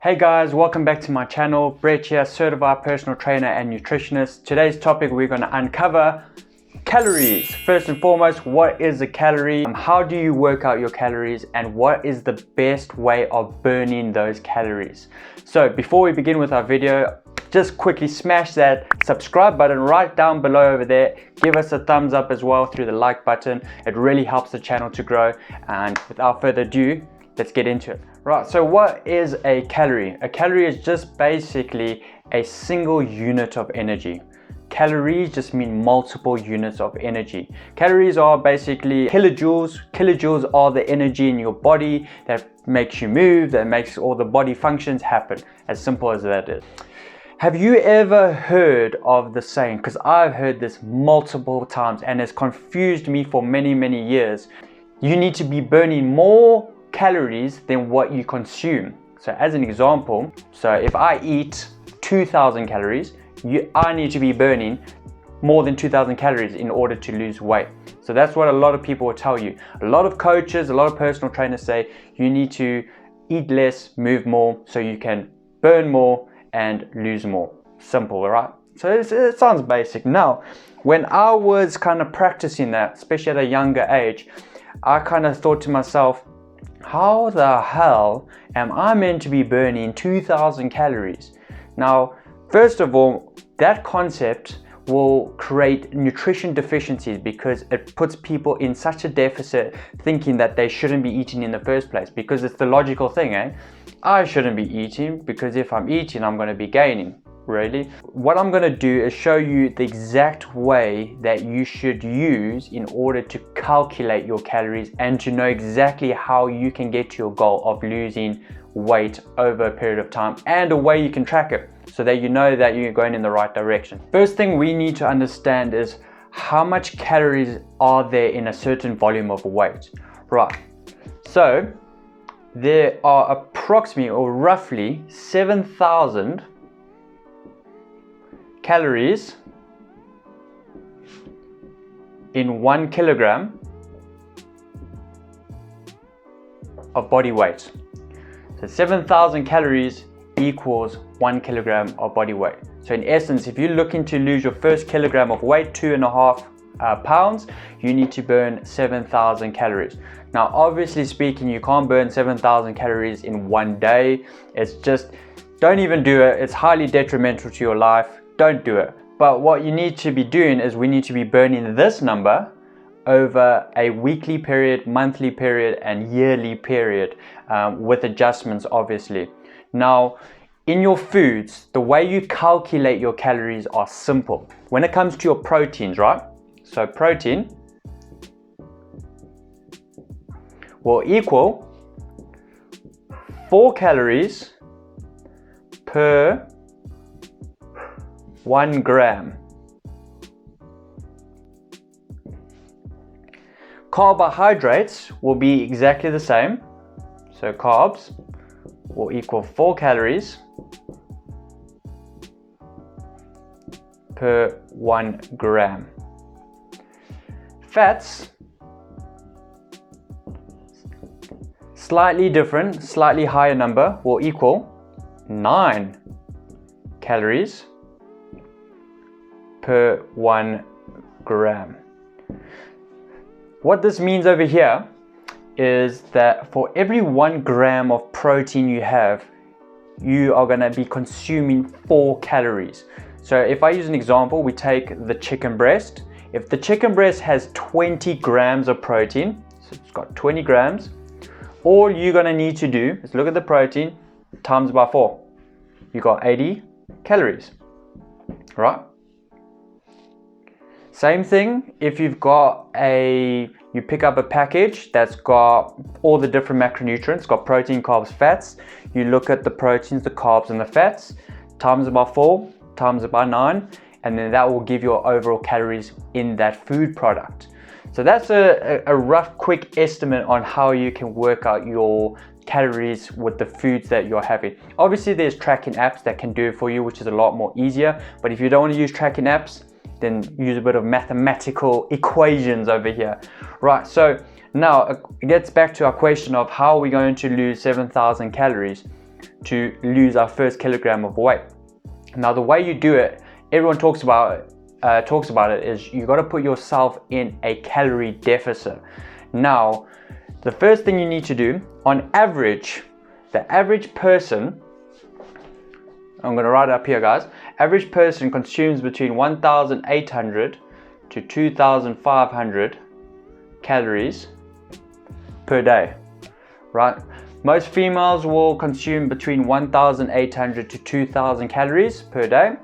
Hey guys, welcome back to my channel. Brett here, certified personal trainer and nutritionist. Today's topic, we're going to uncover calories. First and foremost, what is a calorie? How do you work out your calories, and what is the best way of burning those calories? So before we begin with our video, just quickly smash that subscribe button right down below over there. Give us a thumbs up as well through the like button. It really helps the channel to grow. And without further ado, let's get into it. Right, so what is a calorie? A calorie is just basically a single unit of energy. Calories just mean multiple units of energy. Calories are basically kilojoules. Kilojoules are the energy in your body that makes you move, that makes all the body functions happen. As simple as that is. Have you ever heard of the saying? Because I've heard this multiple times and it's confused me for many years. You need to be burning more calories than what you consume. So as an example, so if I eat 2,000 calories, I need to be burning more than 2,000 calories in order to lose weight. So that's what a lot of people will tell you. A lot of coaches, a lot of personal trainers say you need to eat less, move more, so you can burn more and lose more. Simple, right? So it sounds basic. Now, when I was kind of practicing that, especially at a younger age, I kind of thought to myself, how the hell am I meant to be burning 2,000 calories? Now, first of all, that concept will create nutrition deficiencies because it puts people in such a deficit thinking that they shouldn't be eating in the first place, because it's the logical thing, I shouldn't be eating because if I'm eating, I'm going to be gaining. Really? What I'm going to do is show you the exact way that you should use in order to calculate your calories and to know exactly how you can get to your goal of losing weight over a period of time, and a way you can track it so that you know that you're going in the right direction. First thing we need to understand is how much calories are there in a certain volume of weight. Right. So there are approximately or roughly 7,000 calories in 1 kilogram of body weight. So 7,000 calories equals 1 kilogram of body weight. So in essence, if you're looking to lose your first kilogram of weight, 2.5 pounds, you need to burn 7,000 calories. Now, obviously speaking, you can't burn 7,000 calories in one day. It's just, don't even do it. It's highly detrimental to your life. Don't do it. But what you need to be doing is we need to be burning this number over a weekly period, monthly period, and yearly period, with adjustments obviously. Now, in your foods, the way you calculate your calories are simple. When it comes to your proteins, right? So protein will equal 4 calories per 1 gram. Carbohydrates will be exactly the same. So carbs will equal 4 calories per 1 gram. Fats, slightly different, slightly higher number, will equal 9 calories per 1 gram. What this means over here is that for every 1 gram of protein you have, you are going to be consuming 4 calories. So if I use an example, we take the chicken breast. If the chicken breast has 20 grams of protein, so it's got 20 grams, all you're going to need to do is look at the protein times by 4. You got 80 calories, right? Same thing if you've got you pick up a package that's got all the different macronutrients, got protein, carbs, fats. You look at the proteins, the carbs, and the fats, times it by 4, times it by 9, and then that will give your overall calories in that food product. So that's a rough, quick estimate on how you can work out your calories with the foods that you're having. Obviously, there's tracking apps that can do it for you, which is a lot more easier. But if you don't want to use tracking apps, then use a bit of mathematical equations over here. Right, so now it gets back to our question of how are we going to lose 7,000 calories. to lose our first kilogram of weight. Now the way you do it, everyone talks about it, is you got to put yourself in a calorie deficit. Now the first thing you need to do, on average, the average person, I'm going to write it up here guys, average person consumes between 1,800 to 2,500 calories per day, right? Most females will consume between 1,800 to 2,000 calories per day,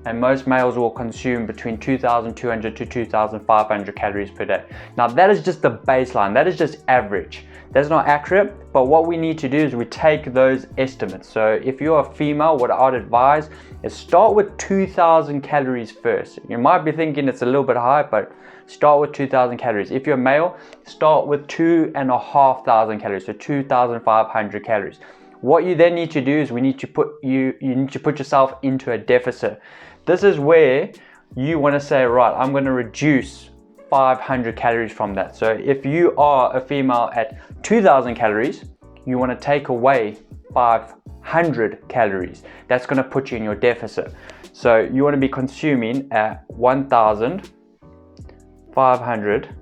and most males will consume between 2,200 to 2,500 calories per day. Now that is just the baseline, that is just average. That's not accurate, but what we need to do is we take those estimates. So if you're a female, what I'd advise is start with 2,000 calories first. You might be thinking it's a little bit high, but start with 2,000 calories. If you're a male, start with 2,500 calories, so 2,500 calories. What you then need to do is you need to put yourself into a deficit. This is where you want to say, right, I'm going to reduce 500 calories from that. So if you are a female at 2,000 calories, you want to take away 500 calories. That's going to put you in your deficit. So you want to be consuming at 1,500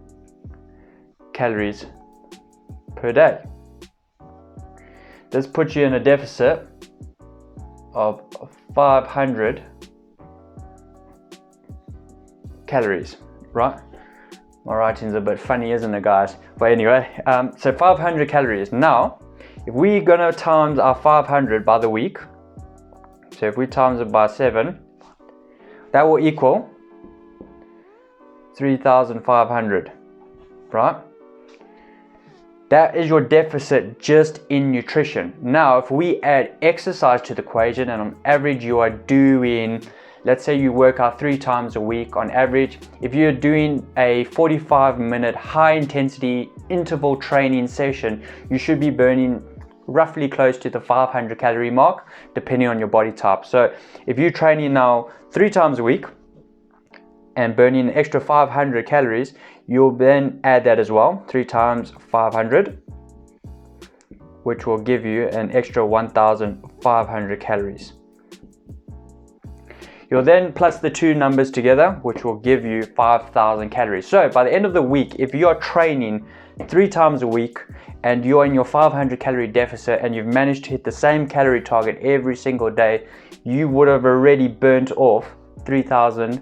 calories per day. This puts you in a deficit of 500 calories, right? My writing's a bit funny, isn't it, guys? But anyway, so 500 calories. Now, if we're gonna times our 500 by the week, so if we times it by 7, that will equal 3,500, right? That is your deficit just in nutrition. Now, if we add exercise to the equation, and on average you are doing, let's say you work out 3 times a week on average, if you're doing a 45-minute high intensity interval training session, you should be burning roughly close to the 500 calorie mark, depending on your body type. So if you're training now 3 times a week and burning an extra 500 calories, you'll then add that as well, 3 times 500, which will give you an extra 1,500 calories. You'll then plus the 2 numbers together, which will give you 5,000 calories. So by the end of the week, if you are training 3 times a week and you're in your 500 calorie deficit and you've managed to hit the same calorie target every single day, you would have already burnt off 5,000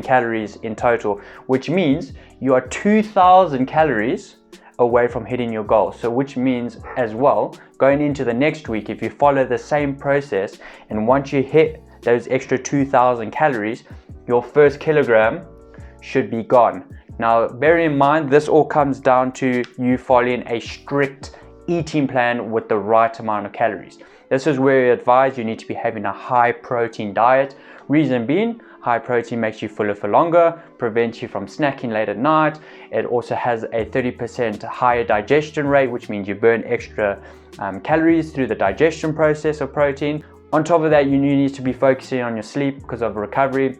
calories in total, which means you are 2,000 calories away from hitting your goal. So which means as well, going into the next week, if you follow the same process and once you hit those extra 2,000 calories, your first kilogram should be gone. Now, bear in mind, this all comes down to you following a strict eating plan with the right amount of calories. This is where we advise you need to be having a high protein diet. Reason being, high protein makes you fuller for longer, prevents you from snacking late at night. It also has a 30% higher digestion rate, which means you burn extra calories through the digestion process of protein. On top of that, you need to be focusing on your sleep because of recovery.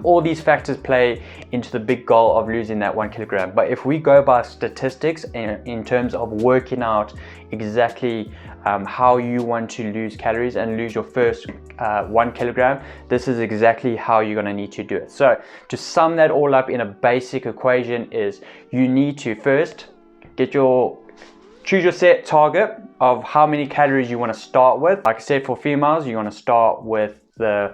All these factors play into the big goal of losing that 1 kilogram. But if we go by statistics in terms of working out exactly how you want to lose calories and lose your first 1 kilogram, this is exactly how you're going to need to do it. So to sum that all up in a basic equation is you need to first choose your set target of how many calories you want to start with. Like I said, for females, you want to start with the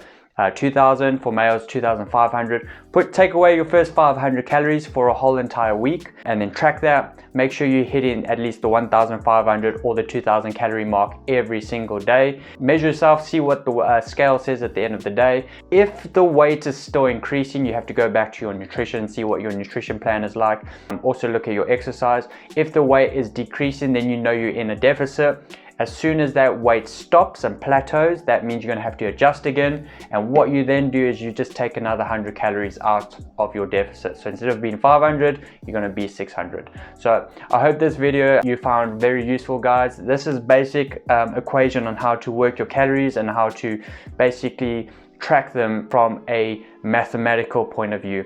2,000, for males 2,500. Take away your first 500 calories for a whole entire week and then track that. Make sure you're hitting at least the 1,500 or the 2,000 calorie mark every single day. Measure yourself, see what the scale says at the end of the day. If the weight is still increasing, you have to go back to your nutrition, see what your nutrition plan is like. Also look at your exercise. If the weight is decreasing, then you know you're in a deficit. As soon as that weight stops and plateaus, that means you're going to have to adjust again. And what you then do is you just take another 100 calories out of your deficit. So instead of being 500, you're going to be 600. So I hope this video you found very useful, guys. This is basic equation on how to work your calories and how to basically track them from a mathematical point of view.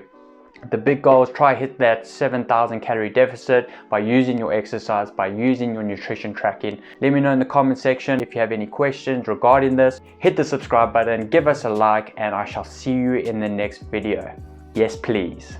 The big goal is try hit that 7,000 calorie deficit by using your exercise, by using your nutrition tracking. Let me know in the comment section if you have any questions regarding this. Hit the subscribe button, give us a like, and I shall see you in the next video. Yes, please.